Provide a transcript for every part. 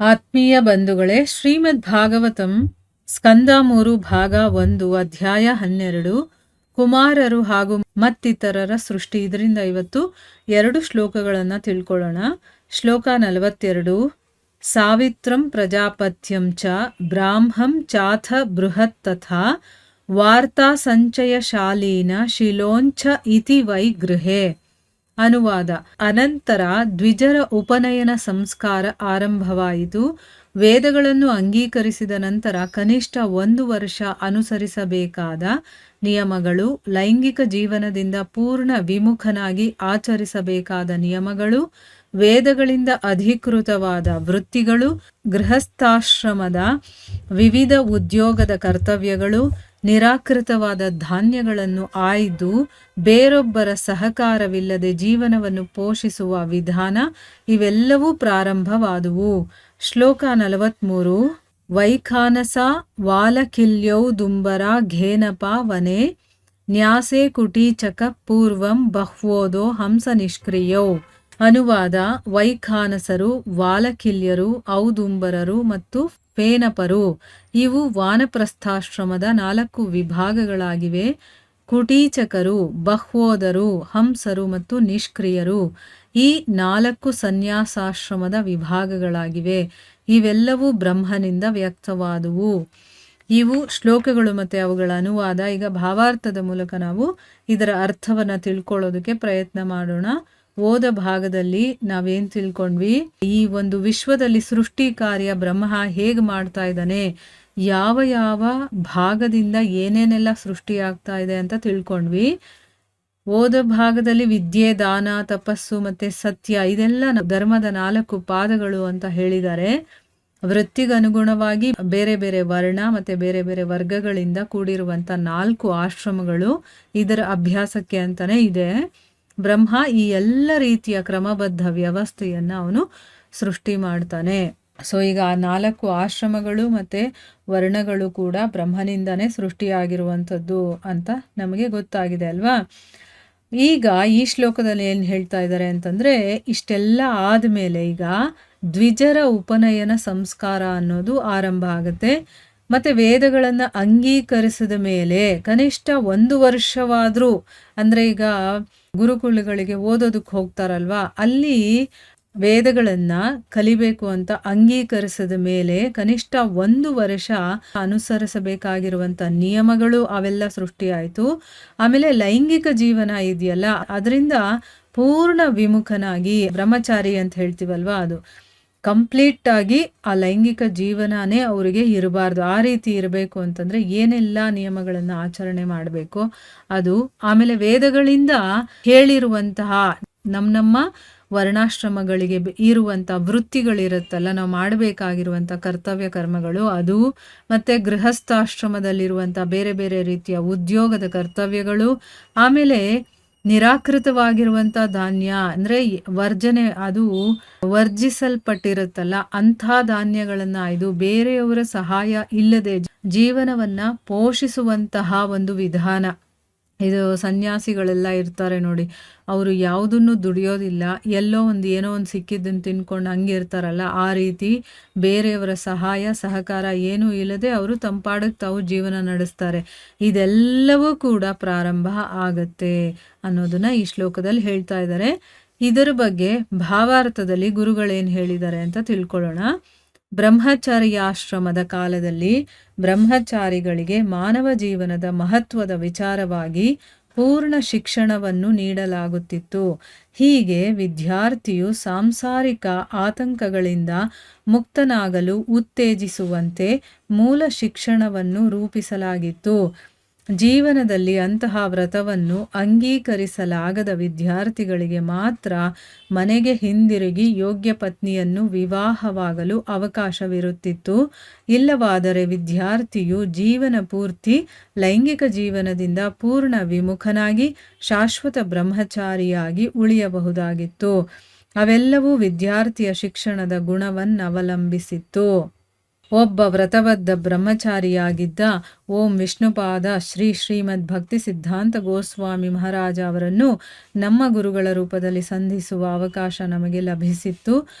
ಆತ್ಮೀಯ ಬಂಧುಗಳೇ, ಶ್ರೀಮದ್ ಭಾಗವತಂ ಸ್ಕಂದ 3 ಭಾಗ 1 ಅಧ್ಯಾಯ 12 ಕುಮಾರರು ಹಾಗೂ ಮತ್ತಿತರರ ಸೃಷ್ಟಿ. ಇದರಿಂದ ಇವತ್ತು 2 ಶ್ಲೋಕಗಳನ್ನು ತಿಳ್ಕೊಳ್ಳೋಣ. ಶ್ಲೋಕ 42. ಸಾವಿತ್ರಂ ಪ್ರಜಾಪತ್ಯಂ ಚ ಬ್ರಾಹ್ಮಂ ಚಾಥ ಬೃಹತ್ ತಥಾ ವಾರ್ತಾ ಸಂಚಯಶಾಲೀನ ಶಿಲೋಂಚ ಇತಿ ವೈ ಗೃಹೆ. ಅನುವಾದ. ಅನಂತರ ದ್ವಿಜರ ಉಪನಯನ ಸಂಸ್ಕಾರ ಆರಂಭವಾಯಿತು. ವೇದಗಳನ್ನು ಅಂಗೀಕರಿಸಿದ ನಂತರ ಕನಿಷ್ಠ 1 ವರ್ಷ ಅನುಸರಿಸಬೇಕಾದ ನಿಯಮಗಳು, ಲೈಂಗಿಕ ಜೀವನದಿಂದ ಪೂರ್ಣ ವಿಮುಖನಾಗಿ ಆಚರಿಸಬೇಕಾದ ನಿಯಮಗಳು, ವೇದಗಳಿಂದ ಅಧಿಕೃತವಾದ ವೃತ್ತಿಗಳು, ಗೃಹಸ್ಥಾಶ್ರಮದ ವಿವಿಧ ಉದ್ಯೋಗದ ಕರ್ತವ್ಯಗಳು, ನಿರಾಕೃತವಾದ ಧಾನ್ಯಗಳನ್ನು ಆಯ್ದು ಬೇರೊಬ್ಬರ ಸಹಕಾರವಿಲ್ಲದೆ ಜೀವನವನ್ನು ಪೋಷಿಸುವ ವಿಧಾನ, ಇವೆಲ್ಲವೂ ಪ್ರಾರಂಭವಾದುವು. ಶ್ಲೋಕ 43. ವೈಖಾನಸ ವಾಲಕಿಲ್ಯೌ ದುಂಬರ ಘೇನಪ ವನೆ ನ್ಯಾಸೆ ಕುಟೀಚಕ ಪೂರ್ವಂ ಬಹ್ವೋದೋ ಹಂಸ ನಿಷ್ಕ್ರಿಯೌ. ಅನುವಾದ. ವೈಖಾನಸರು, ವಾಲಕಿಲ್ಯರು, ಔದುಂಬರರು ಮತ್ತು ಫೇನಪರು ಇವು ವಾನಪ್ರಸ್ಥಾಶ್ರಮದ 4 ವಿಭಾಗಗಳಾಗಿವೆ. ಕುಟೀಚಕರು, ಬಹ್ವೋದರು, ಹಂಸರು ಮತ್ತು ನಿಷ್ಕ್ರಿಯರು ಈ 4 ಸನ್ಯಾಸಾಶ್ರಮದ ವಿಭಾಗಗಳಾಗಿವೆ. ಇವೆಲ್ಲವೂ ಬ್ರಹ್ಮನಿಂದ ವ್ಯಕ್ತವಾದುವು. ಇವು ಶ್ಲೋಕಗಳು ಮತ್ತು ಅವುಗಳ ಅನುವಾದ. ಈಗ ಭಾವಾರ್ಥದ ಮೂಲಕ ನಾವು ಇದರ ಅರ್ಥವನ್ನು ತಿಳ್ಕೊಳ್ಳೋದಕ್ಕೆ ಪ್ರಯತ್ನ ಮಾಡೋಣ. ಓದ ಭಾಗದಲ್ಲಿ ನಾವೇನ್ ತಿಳ್ಕೊಂಡ್ವಿ, ಈ ಒಂದು ವಿಶ್ವದಲ್ಲಿ ಸೃಷ್ಟಿ ಕಾರ್ಯ ಬ್ರಹ್ಮ ಹೇಗೆ ಮಾಡ್ತಾ ಇದ್ದಾನೆ, ಯಾವ ಯಾವ ಭಾಗದಿಂದ ಏನೇನೆಲ್ಲ ಸೃಷ್ಟಿಯಾಗ್ತಾ ಇದೆ ಅಂತ ತಿಳ್ಕೊಂಡ್ವಿ. ಓದ ಭಾಗದಲ್ಲಿ ವಿದ್ಯೆ, ದಾನ, ತಪಸ್ಸು ಮತ್ತೆ ಸತ್ಯ ಇದೆಲ್ಲ ಧರ್ಮದ 4 ಪಾದಗಳು ಅಂತ ಹೇಳಿದ್ದಾರೆ. ವೃತ್ತಿಗನುಗುಣವಾಗಿ ಬೇರೆ ಬೇರೆ ವರ್ಣ ಮತ್ತೆ ಬೇರೆ ಬೇರೆ ವರ್ಗಗಳಿಂದ ಕೂಡಿರುವಂತ 4 ಆಶ್ರಮಗಳು ಇದರ ಅಭ್ಯಾಸಕ್ಕೆ ಅಂತಾನೆ ಇದೆ. ಬ್ರಹ್ಮ ಈ ಎಲ್ಲ ರೀತಿಯ ಕ್ರಮಬದ್ಧ ವ್ಯವಸ್ಥೆಯನ್ನು ಅವನು ಸೃಷ್ಟಿ ಮಾಡ್ತಾನೆ. ಸೊ ಈಗ ಆ 4 ಆಶ್ರಮಗಳು ಮತ್ತೆ ವರ್ಣಗಳು ಕೂಡ ಬ್ರಹ್ಮನಿಂದಾನೇ ಸೃಷ್ಟಿಯಾಗಿರುವಂಥದ್ದು ಅಂತ ನಮಗೆ ಗೊತ್ತಾಗಿದೆ ಅಲ್ವಾ. ಈಗ ಈ ಶ್ಲೋಕದಲ್ಲಿ ಏನು ಹೇಳ್ತಾ ಇದ್ದಾರೆ ಅಂತಂದ್ರೆ, ಇಷ್ಟೆಲ್ಲ ಆದ್ಮೇಲೆ ಈಗ ದ್ವಿಜರ ಉಪನಯನ ಸಂಸ್ಕಾರ ಅನ್ನೋದು ಆರಂಭ ಆಗುತ್ತೆ. ಮತ್ತೆ ವೇದಗಳನ್ನು ಅಂಗೀಕರಿಸಿದ ಮೇಲೆ ಕನಿಷ್ಠ 1 ವರ್ಷವಾದ್ರೂ, ಅಂದ್ರೆ ಈಗ ಗುರುಕುಲಗಳಿಗೆ ಓದೋದಕ್ಕೆ ಹೋಗ್ತಾರಲ್ವಾ, ಅಲ್ಲಿ ವೇದಗಳನ್ನ ಕಲಿಬೇಕು ಅಂತ ಅಂಗೀಕರಿಸಿದ ಮೇಲೆ ಕನಿಷ್ಠ 1 ವರ್ಷ ಅನುಸರಿಸಬೇಕಾಗಿರುವಂತ ನಿಯಮಗಳು ಅವೆಲ್ಲ ಸೃಷ್ಟಿಯಾಯಿತು. ಆಮೇಲೆ ಲೈಂಗಿಕ ಜೀವನ ಇದೆಯಲ್ಲ, ಅದರಿಂದ ಪೂರ್ಣ ವಿಮುಖನಾಗಿ, ಬ್ರಹ್ಮಚಾರಿ ಅಂತ ಹೇಳ್ತೀವಲ್ವಾ, ಅದು ಕಂಪ್ಲೀಟ್ ಆಗಿ ಆ ಲೈಂಗಿಕ ಜೀವನನೇ ಅವರಿಗೆ ಇರಬಾರ್ದು. ಆ ರೀತಿ ಇರಬೇಕು ಅಂತಂದ್ರೆ ಏನೆಲ್ಲ ನಿಯಮಗಳನ್ನು ಆಚರಣೆ ಮಾಡಬೇಕು ಅದು. ಆಮೇಲೆ ವೇದಗಳಿಂದ ಹೇಳಿರುವಂತಹ ನಮ್ಮ ವರ್ಣಾಶ್ರಮಗಳಿಗೆ ಇರುವಂಥ ವೃತ್ತಿಗಳಿರುತ್ತಲ್ಲ, ನಾವು ಮಾಡಬೇಕಾಗಿರುವಂಥ ಕರ್ತವ್ಯ ಕರ್ಮಗಳು ಅದು, ಮತ್ತೆ ಗೃಹಸ್ಥಾಶ್ರಮದಲ್ಲಿರುವಂಥ ಬೇರೆ ಬೇರೆ ರೀತಿಯ ಉದ್ಯೋಗದ ಕರ್ತವ್ಯಗಳು, ಆಮೇಲೆ ನಿರಾಕೃತವಾಗಿರುವಂಥ ಧಾನ್ಯ ಅಂದರೆ ವರ್ಜನೆ, ಅದು ವರ್ಜಿಸಲ್ಪಟ್ಟಿರುತ್ತಲ್ಲ ಅಂಥ ಧಾನ್ಯಗಳನ್ನು ಆಯ್ದು ಬೇರೆಯವರ ಸಹಾಯ ಇಲ್ಲದೆ ಜೀವನವನ್ನ ಪೋಷಿಸುವಂತಹ ಒಂದು ವಿಧಾನ. ಇದು ಸನ್ಯಾಸಿಗಳೆಲ್ಲ ಇರ್ತಾರೆ ನೋಡಿ, ಅವರು ಯಾವುದನ್ನು ದುಡಿಯೋದಿಲ್ಲ, ಎಲ್ಲೋ ಏನೋ ಒಂದು ಸಿಕ್ಕಿದ್ದನ್ನು ತಿನ್ಕೊಂಡು ಹಂಗೆ ಇರ್ತಾರಲ್ಲ, ಆ ರೀತಿ ಬೇರೆಯವರ ಸಹಾಯ ಸಹಕಾರ ಏನೂ ಇಲ್ಲದೆ ಅವರು ತಂಪಾಡಕ್ಕೆ ತಾವು ಜೀವನ ನಡೆಸ್ತಾರೆ. ಇದೆಲ್ಲವೂ ಕೂಡ ಪ್ರಾರಂಭ ಆಗತ್ತೆ ಅನ್ನೋದನ್ನ ಈ ಶ್ಲೋಕದಲ್ಲಿ ಹೇಳ್ತಾ ಇದ್ದಾರೆ. ಇದರ ಬಗ್ಗೆ ಭಾವಾರ್ಥದಲ್ಲಿ ಗುರುಗಳೇನು ಹೇಳಿದ್ದಾರೆ ಅಂತ ತಿಳ್ಕೊಳ್ಳೋಣ. ಬ್ರಹ್ಮಚರ್ಯಾಶ್ರಮದ ಕಾಲದಲ್ಲಿ ಬ್ರಹ್ಮಚಾರಿಗಳಿಗೆ ಮಾನವ ಜೀವನದ ಮಹತ್ವದ ವಿಚಾರವಾಗಿ ಪೂರ್ಣ ಶಿಕ್ಷಣವನ್ನು ನೀಡಲಾಗುತ್ತಿತ್ತು. ಹೀಗೆ ವಿದ್ಯಾರ್ಥಿಯು ಸಾಂಸಾರಿಕ ಆತಂಕಗಳಿಂದ ಮುಕ್ತನಾಗಲು ಉತ್ತೇಜಿಸುವಂತೆ ಮೂಲ ಶಿಕ್ಷಣವನ್ನು ರೂಪಿಸಲಾಗಿತ್ತು. ಜೀವನದಲ್ಲಿ ಅಂತಹ ವ್ರತವನ್ನು ಅಂಗೀಕರಿಸಲಾಗದ ವಿದ್ಯಾರ್ಥಿಗಳಿಗೆ ಮಾತ್ರ ಮನೆಗೆ ಹಿಂದಿರುಗಿ ಯೋಗ್ಯ ಪತ್ನಿಯನ್ನು ವಿವಾಹವಾಗಲು ಅವಕಾಶವಿರುತ್ತಿತ್ತು. ಇಲ್ಲವಾದರೆ ವಿದ್ಯಾರ್ಥಿಯು ಜೀವನ ಪೂರ್ತಿ ಲೈಂಗಿಕ ಜೀವನದಿಂದ ಪೂರ್ಣ ವಿಮುಖನಾಗಿ ಶಾಶ್ವತ ಬ್ರಹ್ಮಚಾರಿಯಾಗಿ ಉಳಿಯಬಹುದಾಗಿತ್ತು. ಅವೆಲ್ಲವೂ ವಿದ್ಯಾರ್ಥಿಯ ಶಿಕ್ಷಣದ ಗುಣವನ್ನವಲಂಬಿಸಿತ್ತು. ಒಬ್ಬ ವ್ರತಬದ್ಧ ಬ್ರಹ್ಮಚಾರಿಯಾಗಿದ್ದ ಓಂ ವಿಷ್ಣುಪಾದ ಶ್ರೀ ಶ್ರೀಮದ್ ಭಕ್ತಿ ಸಿದ್ಧಾಂತ ಗೋಸ್ವಾಮಿ ಮಹಾರಾಜ ಅವರನ್ನು ನಮ್ಮ ಗುರುಗಳ ರೂಪದಲ್ಲಿ ಸಂಧಿಸುವ ಅವಕಾಶ ನಮಗೆ ಲಭಿಸಿತ್ತು.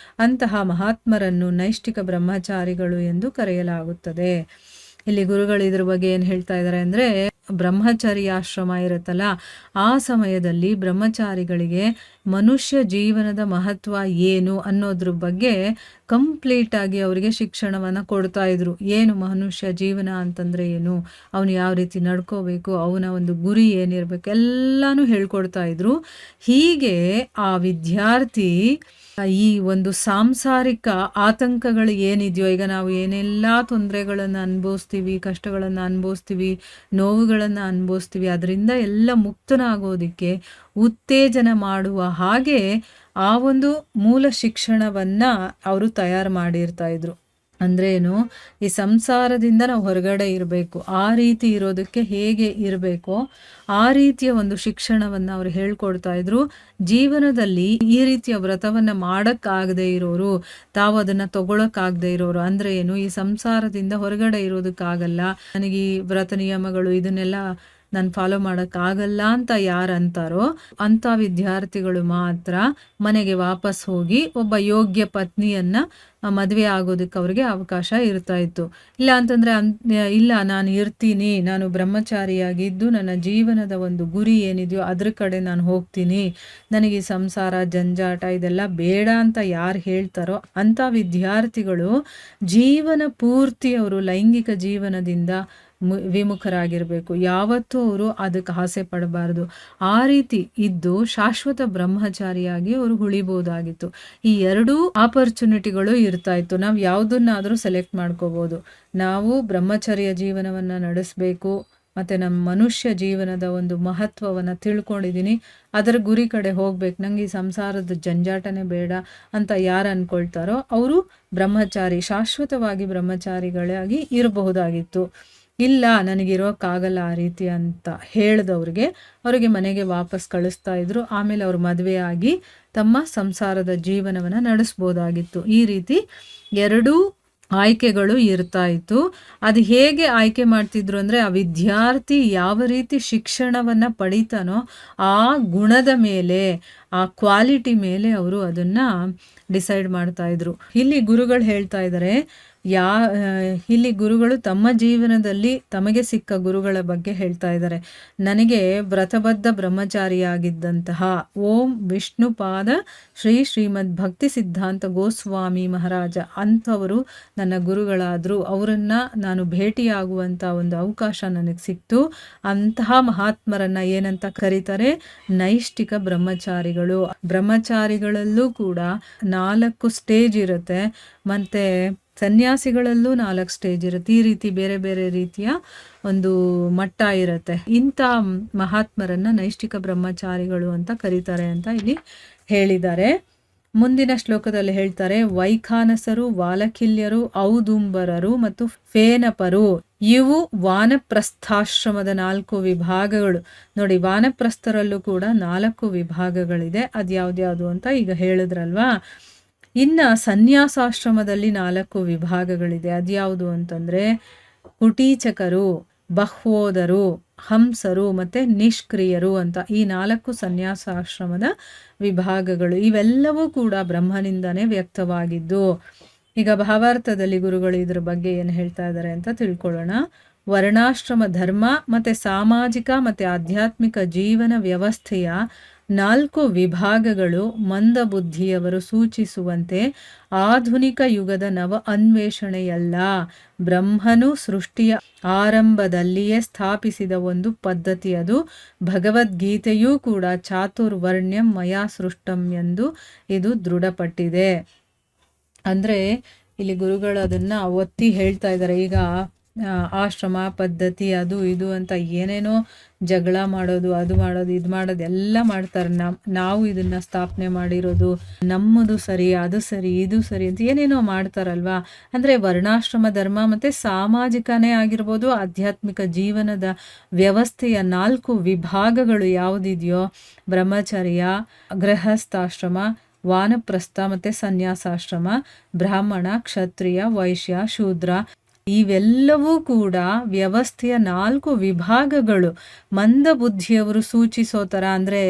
ಅಂತಹ ಮಹಾತ್ಮರನ್ನು ನೈಷ್ಠಿಕ ಬ್ರಹ್ಮಚಾರಿಗಳು ಎಂದು ಕರೆಯಲಾಗುತ್ತದೆ. ಇಲ್ಲಿ ಗುರುಗಳು ಇದ್ರ ಬಗ್ಗೆ ಏನು ಹೇಳ್ತಾ ಇದ್ದಾರೆ ಅಂದರೆ, ಬ್ರಹ್ಮಚರ್ಯಾಶ್ರಮ ಇರುತ್ತಲ್ಲ, ಆ ಸಮಯದಲ್ಲಿ ಬ್ರಹ್ಮಚಾರಿಗಳಿಗೆ ಮನುಷ್ಯ ಜೀವನದ ಮಹತ್ವ ಏನು ಅನ್ನೋದ್ರ ಬಗ್ಗೆ ಕಂಪ್ಲೀಟಾಗಿ ಅವರಿಗೆ ಶಿಕ್ಷಣವನ್ನು ಕೊಡ್ತಾ ಇದ್ರು. ಏನು ಮನುಷ್ಯ ಜೀವನ ಅಂತಂದರೆ ಏನು, ಅವನು ಯಾವ ರೀತಿ ನಡ್ಕೋಬೇಕು, ಅವನ ಒಂದು ಗುರಿ ಏನಿರಬೇಕು, ಎಲ್ಲನೂ ಹೇಳ್ಕೊಡ್ತಾ ಇದ್ರು. ಹೀಗೆ ಆ ವಿದ್ಯಾರ್ಥಿ ಈ ಒಂದು ಸಾಂಸಾರಿಕ ಆತಂಕಗಳು ಏನಿದೆಯೋ, ಈಗ ನಾವು ಏನೆಲ್ಲ ತೊಂದರೆಗಳನ್ನು ಅನುಭವಿಸ್ತೀವಿ, ಕಷ್ಟಗಳನ್ನು ಅನುಭವಿಸ್ತೀವಿ, ನೋವುಗಳನ್ನು ಅನುಭವಿಸ್ತೀವಿ, ಅದರಿಂದ ಎಲ್ಲ ಮುಕ್ತನಾಗೋದಕ್ಕೆ ಉತ್ತೇಜನ ಮಾಡುವ ಹಾಗೆ ಆ ಒಂದು ಮೂಲ ಶಿಕ್ಷಣವನ್ನು ಅವರು ತಯಾರು ಮಾಡಿರ್ತಾ ಇದ್ರು. ಅಂದ್ರೇನು, ಈ ಸಂಸಾರದಿಂದ ನಾವು ಹೊರಗಡೆ ಇರಬೇಕು, ಆ ರೀತಿ ಇರೋದಕ್ಕೆ ಹೇಗೆ ಇರಬೇಕೋ ಆ ರೀತಿಯ ಒಂದು ಶಿಕ್ಷಣವನ್ನು ಅವರು ಹೇಳ್ಕೊಡ್ತಾ ಇದ್ರು. ಜೀವನದಲ್ಲಿ ಈ ರೀತಿಯ ವ್ರತವನ್ನು ಮಾಡೋಕ್ಕಾಗದೇ ಇರೋರು, ತಾವು ಅದನ್ನು ತಗೊಳಕ್ಕಾಗದೇ ಇರೋರು, ಅಂದರೆ ಏನು, ಈ ಸಂಸಾರದಿಂದ ಹೊರಗಡೆ ಇರೋದಕ್ಕಾಗಲ್ಲ, ನನಗೆ ಈ ವ್ರತ ನಿಯಮಗಳು ಇದನ್ನೆಲ್ಲ ನಾನು ಫಾಲೋ ಮಾಡೋಕ್ಕಾಗಲ್ಲ ಅಂತ ಯಾರು ಅಂತಾರೋ ಅಂಥ ವಿದ್ಯಾರ್ಥಿಗಳು ಮಾತ್ರ ಮನೆಗೆ ವಾಪಸ್ ಹೋಗಿ ಒಬ್ಬ ಯೋಗ್ಯ ಪತ್ನಿಯನ್ನು ಮದುವೆ ಆಗೋದಕ್ಕೆ ಅವ್ರಿಗೆ ಅವಕಾಶ ಇರ್ತಾ ಇತ್ತು. ಇಲ್ಲ ಅಂತಂದರೆ ಇಲ್ಲ, ನಾನು ಇರ್ತೀನಿ, ನಾನು ಬ್ರಹ್ಮಚಾರಿಯಾಗಿದ್ದು ನನ್ನ ಜೀವನದ ಒಂದು ಗುರಿ ಏನಿದೆಯೋ ಅದ್ರ ಕಡೆ ನಾನು ಹೋಗ್ತೀನಿ, ನನಗೆ ಈ ಸಂಸಾರ ಜಂಜಾಟ ಇದೆಲ್ಲ ಬೇಡ ಅಂತ ಯಾರು ಹೇಳ್ತಾರೋ ಅಂಥ ವಿದ್ಯಾರ್ಥಿಗಳು ಜೀವನ ಪೂರ್ತಿ ಅವರು ಲೈಂಗಿಕ ಜೀವನದಿಂದ ವಿಮುಖರಾಗಿರಬೇಕು. ಯಾವತ್ತೂ ಅವರು ಅದಕ್ಕೆ ಆಸೆ ಪಡಬಾರ್ದು. ಆ ರೀತಿ ಇದ್ದು ಶಾಶ್ವತ ಬ್ರಹ್ಮಚಾರಿಯಾಗಿ ಅವರು ಉಳಿಬೋದಾಗಿತ್ತು. ಈ ಎರಡೂ ಆಪರ್ಚುನಿಟಿಗಳು ಇರ್ತಾ ಇತ್ತು. ನಾವು ಯಾವುದನ್ನಾದರೂ ಸೆಲೆಕ್ಟ್ ಮಾಡ್ಕೋಬೋದು. ನಾವು ಬ್ರಹ್ಮಚರ್ಯ ಜೀವನವನ್ನು ನಡೆಸಬೇಕು, ಮತ್ತು ನಮ್ಮ ಮನುಷ್ಯ ಜೀವನದ ಒಂದು ಮಹತ್ವವನ್ನು ತಿಳ್ಕೊಂಡಿದ್ದೀನಿ, ಅದರ ಗುರಿ ಕಡೆ ಹೋಗ್ಬೇಕು, ನಂಗೆ ಈ ಸಂಸಾರದ ಜಂಜಾಟನೇ ಬೇಡ ಅಂತ ಯಾರು ಅಂದ್ಕೊಳ್ತಾರೋ ಅವರು ಬ್ರಹ್ಮಚಾರಿ, ಶಾಶ್ವತವಾಗಿ ಬ್ರಹ್ಮಚಾರಿಗಳಾಗಿ ಇರಬಹುದಾಗಿತ್ತು. ಇಲ್ಲ, ನನಗಿರೋಕ್ಕಾಗಲ್ಲ ಆ ರೀತಿ ಅಂತ ಹೇಳಿದವ್ರಿಗೆ ಅವರಿಗೆ ಮನೆಗೆ ವಾಪಸ್ ಕಳಿಸ್ತಾ ಇದ್ರು. ಆಮೇಲೆ ಅವರು ಮದುವೆ ಆಗಿ ತಮ್ಮ ಸಂಸಾರದ ಜೀವನವನ್ನು ನಡೆಸ್ಬೋದಾಗಿತ್ತು. ಈ ರೀತಿ ಎರಡೂ ಆಯ್ಕೆಗಳು ಇರ್ತಾ ಇತ್ತು. ಅದು ಹೇಗೆ ಆಯ್ಕೆ ಮಾಡ್ತಿದ್ರು ಅಂದರೆ, ಆ ವಿದ್ಯಾರ್ಥಿ ಯಾವ ರೀತಿ ಶಿಕ್ಷಣವನ್ನು ಪಡಿತಾನೋ ಆ ಗುಣದ ಮೇಲೆ, ಆ ಕ್ವಾಲಿಟಿ ಮೇಲೆ ಅವರು ಅದನ್ನು ಡಿಸೈಡ್ ಮಾಡ್ತಾ ಇದ್ರು. ಇಲ್ಲಿ ಗುರುಗಳು ಹೇಳ್ತಾ ಇದ್ದಾರೆ, ಇಲ್ಲಿ ಗುರುಗಳು ತಮ್ಮ ಜೀವನದಲ್ಲಿ ತಮಗೆ ಸಿಕ್ಕ ಗುರುಗಳ ಬಗ್ಗೆ ಹೇಳ್ತಾ ಇದ್ದಾರೆ. ನನಗೆ ವ್ರತಬದ್ಧ ಬ್ರಹ್ಮಚಾರಿಯಾಗಿದ್ದಂತಹ ಓಂ ವಿಷ್ಣುಪಾದ ಶ್ರೀ ಶ್ರೀಮದ್ ಭಕ್ತಿ ಸಿದ್ಧಾಂತ ಗೋಸ್ವಾಮಿ ಮಹಾರಾಜ ಅಂಥವರು ನನ್ನ ಗುರುಗಳಾದರು. ಅವರನ್ನು ನಾನು ಭೇಟಿಯಾಗುವಂಥ ಒಂದು ಅವಕಾಶ ನನಗೆ ಸಿಕ್ತು. ಅಂತಹ ಮಹಾತ್ಮರನ್ನು ಏನಂತ ಕರೀತಾರೆ, ನೈಷ್ಠಿಕ ಬ್ರಹ್ಮಚಾರಿಗಳು. ಬ್ರಹ್ಮಚಾರಿಗಳಲ್ಲೂ ಕೂಡ 4 ಸ್ಟೇಜ್ ಇರುತ್ತೆ, ಮತ್ತು ಸನ್ಯಾಸಿಗಳಲ್ಲೂ 4 ಸ್ಟೇಜ್ ಇರುತ್ತೆ. ಈ ರೀತಿ ಬೇರೆ ಬೇರೆ ರೀತಿಯ ಒಂದು ಮಟ್ಟ ಇರುತ್ತೆ. ಇಂಥ ಮಹಾತ್ಮರನ್ನು ನೈಷ್ಠಿಕ ಬ್ರಹ್ಮಚಾರಿಗಳು ಅಂತ ಕರೀತಾರೆ ಅಂತ ಇಲ್ಲಿ ಹೇಳಿದ್ದಾರೆ. ಮುಂದಿನ ಶ್ಲೋಕದಲ್ಲಿ ಹೇಳ್ತಾರೆ, ವೈಖಾನಸರು, ವಾಲಕಿಲ್ಯರು, ಔದುಂಬರರು ಮತ್ತು ಫೇನಪರು ಇವು ವಾನಪ್ರಸ್ಥಾಶ್ರಮದ 4 ವಿಭಾಗಗಳು. ನೋಡಿ, ವಾನಪ್ರಸ್ಥರಲ್ಲೂ ಕೂಡ 4 ವಿಭಾಗಗಳಿದೆ. ಅದ್ಯಾವ್ದ್ಯಾವುದು ಅಂತ ಈಗ ಹೇಳಿದ್ರಲ್ವಾ. ಇನ್ನು ಸನ್ಯಾಸಾಶ್ರಮದಲ್ಲಿ 4 ವಿಭಾಗಗಳಿದೆ. ಅದ್ಯಾವುದು ಅಂತಂದರೆ ಕುಟೀಚಕರು, ಬಹ್ವೋದರು, ಹಂಸರು ಮತ್ತು ನಿಷ್ಕ್ರಿಯರು ಅಂತ ಈ 4 ಸನ್ಯಾಸಾಶ್ರಮದ ವಿಭಾಗಗಳು. ಇವೆಲ್ಲವೂ ಕೂಡ ಬ್ರಹ್ಮನಿಂದನೇ ವ್ಯಕ್ತವಾಗಿದ್ದು. ಈಗ ಭಾವಾರ್ಥದಲ್ಲಿ ಗುರುಗಳು ಇದ್ರ ಬಗ್ಗೆ ಏನು ಹೇಳ್ತಾ ಇದ್ದಾರೆ ಅಂತ ತಿಳ್ಕೊಳ್ಳೋಣ. ವರ್ಣಾಶ್ರಮ ಧರ್ಮ ಮತ್ತು ಸಾಮಾಜಿಕ ಮತ್ತು ಆಧ್ಯಾತ್ಮಿಕ ಜೀವನ ವ್ಯವಸ್ಥೆಯ 4 ವಿಭಾಗಗಳು ಮಂದಬುದ್ಧಿಯವರು ಸೂಚಿಸುವಂತೆ ಆಧುನಿಕ ಯುಗದ ನವ ಅನ್ವೇಷಣೆಯಲ್ಲ, ಬ್ರಹ್ಮನು ಸೃಷ್ಟಿಯ ಆರಂಭದಲ್ಲಿಯೇ ಸ್ಥಾಪಿಸಿದ ಒಂದು ಪದ್ಧತಿ. ಅದು ಭಗವದ್ಗೀತೆಯೂ ಕೂಡ ಚಾತುರ್ವರ್ಣ್ಯಂ ಮಯಾ ಸೃಷ್ಟಂ ಎಂದು ಇದು ದೃಢಪಟ್ಟಿದೆ. ಅಂದರೆ ಇಲ್ಲಿ ಗುರುಗಳು ಅದನ್ನು ಒತ್ತಿ ಹೇಳ್ತಾ ಇದ್ದಾರೆ. ಈಗ ಆಶ್ರಮ ಪದ್ಧತಿ ಅದು ಇದು ಅಂತ ಏನೇನೋ ಜಗಳ ಮಾಡೋದು, ಅದು ಮಾಡೋದು, ಇದು ಮಾಡೋದು ಎಲ್ಲ ಮಾಡ್ತಾರೆ. ನಾವು ಇದನ್ನು ಸ್ಥಾಪನೆ ಮಾಡಿರೋದು, ನಮ್ಮದು ಸರಿ, ಅದು ಸರಿ, ಇದು ಸರಿ ಅಂತ ಏನೇನೋ ಮಾಡ್ತಾರಲ್ವಾ. ಅಂದರೆ ವರ್ಣಾಶ್ರಮ ಧರ್ಮ ಮತ್ತು ಸಾಮಾಜಿಕನೇ ಆಗಿರ್ಬೋದು, ಆಧ್ಯಾತ್ಮಿಕ ಜೀವನದ ವ್ಯವಸ್ಥೆಯ 4 ವಿಭಾಗಗಳು ಯಾವುದಿದೆಯೋ, ಬ್ರಹ್ಮಚರ್ಯ, ಗೃಹಸ್ಥಾಶ್ರಮ ವಾನಪ್ರಸ್ಥ ಮತ್ತು ಸನ್ಯಾಸಾಶ್ರಮ, ಬ್ರಾಹ್ಮಣ, ಕ್ಷತ್ರಿಯ, ವೈಶ್ಯ, ಶೂದ್ರ, ಇವೆಲ್ಲವೂ ಕೂಡ ವ್ಯವಸ್ಥೆಯ 4 ವಿಭಾಗಗಳು. ಮಂದ ಬುದ್ಧಿಯವರು ಸೂಚಿಸೋ ಥರ, ಅಂದರೆ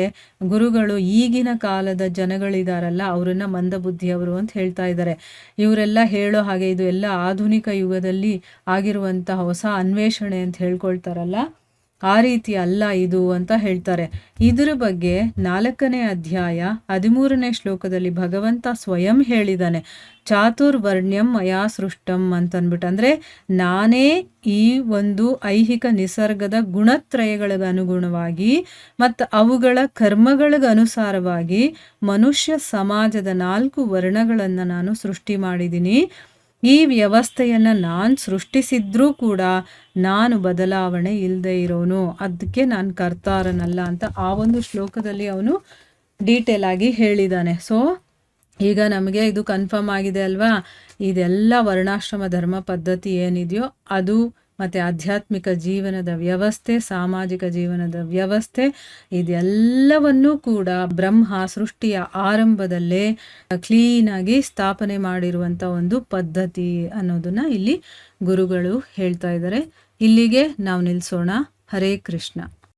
ಗುರುಗಳು ಈಗಿನ ಕಾಲದ ಜನಗಳಿದಾರಲ್ಲ ಅವರನ್ನು ಮಂದ ಬುದ್ಧಿಯವರು ಅಂತ ಹೇಳ್ತಾ ಇದ್ದಾರೆ. ಇವರೆಲ್ಲ ಹೇಳೋ ಹಾಗೆ ಇದು ಎಲ್ಲ ಆಧುನಿಕ ಯುಗದಲ್ಲಿ ಆಗಿರುವಂಥ ಹೊಸ ಅನ್ವೇಷಣೆ ಅಂತ ಹೇಳ್ಕೊಳ್ತಾರಲ್ಲ, ಆ ರೀತಿ ಅಲ್ಲ ಇದು ಅಂತ ಹೇಳ್ತಾರೆ. ಇದರ ಬಗ್ಗೆ 4ನೇ ಅಧ್ಯಾಯ 13ನೇ ಶ್ಲೋಕದಲ್ಲಿ ಭಗವಂತ ಸ್ವಯಂ ಹೇಳಿದ್ದಾನೆ, ಚಾತುರ್ವರ್ಣ್ಯಂ ಮಯಾ ಸೃಷ್ಟಂ ಅಂತನ್ಬಿಟ್ಟು. ಅಂದರೆ ನಾನೇ ಈ ಒಂದು ಐಹಿಕ ನಿಸರ್ಗದ ಗುಣತ್ರಯಗಳಿಗೆ ಅನುಗುಣವಾಗಿ ಮತ್ತು ಅವುಗಳ ಕರ್ಮಗಳಿಗೆ ಅನುಸಾರವಾಗಿ ಮನುಷ್ಯ ಸಮಾಜದ 4 ವರ್ಣಗಳನ್ನು ನಾನು ಸೃಷ್ಟಿ ಮಾಡಿದ್ದೀನಿ. ಈ ವ್ಯವಸ್ಥೆಯನ್ನು ನಾನು ಸೃಷ್ಟಿಸಿದ್ರೂ ಕೂಡ ನಾನು ಬದಲಾವಣೆ ಇಲ್ಲದೆ ಇರೋನು, ಅದಕ್ಕೆ ನಾನು ಕರ್ತಾರನಲ್ಲ ಅಂತ ಆ ಒಂದು ಶ್ಲೋಕದಲ್ಲಿ ಅವನು ಡೀಟೇಲ್ ಆಗಿ ಹೇಳಿದ್ದಾನೆ. ಸೊ ಈಗ ನಮಗೆ ಇದು ಕನ್ಫರ್ಮ್ ಆಗಿದೆ ಅಲ್ವಾ, ಇದೆಲ್ಲ ವರ್ಣಾಶ್ರಮ ಧರ್ಮ ಪದ್ಧತಿ ಏನಿದೆಯೋ ಅದು, ಮತ್ತು ಆಧ್ಯಾತ್ಮಿಕ ಜೀವನದ ವ್ಯವಸ್ಥೆ, ಸಾಮಾಜಿಕ ಜೀವನದ ವ್ಯವಸ್ಥೆ, ಇದೆಲ್ಲವನ್ನೂ ಕೂಡ ಬ್ರಹ್ಮ ಸೃಷ್ಟಿಯ ಆರಂಭದಲ್ಲೇ ಕ್ಲೀನಾಗಿ ಸ್ಥಾಪನೆ ಮಾಡಿರುವಂಥ ಒಂದು ಪದ್ಧತಿ ಅನ್ನೋದನ್ನ ಇಲ್ಲಿ ಗುರುಗಳು ಹೇಳ್ತಾ ಇದ್ದಾರೆ. ಇಲ್ಲಿಗೆ ನಾವು ನಿಲ್ಲಿಸೋಣ. ಹರೇ ಕೃಷ್ಣ.